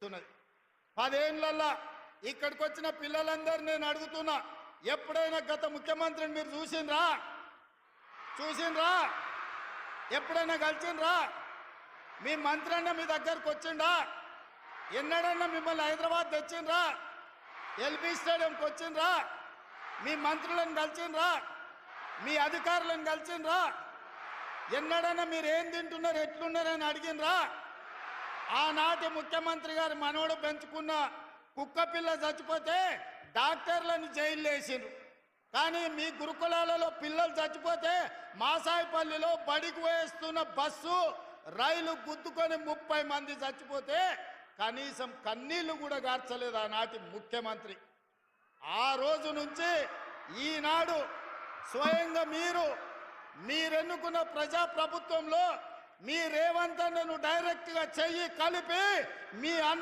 ఉన్నది. 10 ఏళ్ళల్లా ఇక్కడికి వచ్చిన పిల్లలందరూ నేను అడుగుతున్నా, ఎప్పుడైనా గత ముఖ్యమంత్రిని మీరు చూసిండ్రా? ఎప్పుడైనా కలిసిండ్రా? మీ మంత్రి అన్న మీ దగ్గరకు వచ్చిండా? ఎన్నడన్నా మిమ్మల్ని హైదరాబాద్ తెచ్చిండ్రా? ఎల్బీ స్టేడియంకి వచ్చిండ్రా? మీ మంత్రులను కలిసిండ్రా? మీ అధికారులను కలిసిండ్రా? ఎన్నడన్నా మీరు ఏం తింటున్నారు, ఎట్లున్నారని అడిగినరా? ఆనాటి ముఖ్యమంత్రి గారు మనోడు పెంచుకున్న కుక్క పిల్ల చచ్చిపోతే డాక్టర్లను జైలు వేసిండ్రు. కానీ మీ గురుకులాలలో పిల్లలు చచ్చిపోతే మాసాయిపల్లిలో బడికి వేస్తున్న బస్సు రైలు గుద్దుకొని 30 మంది చచ్చిపోతే కనీసం కన్నీళ్లు కూడా గార్చలేదు ఆనాటి ముఖ్యమంత్రి. ఆ రోజు నుంచి ఈనాడు స్వయంగా మీరెన్నుకున్న ప్రజాప్రభుత్వంలో మీ రేవంత్ అన్నను డైరెక్ట్గా చెయ్యి కలిపి మీ అన్న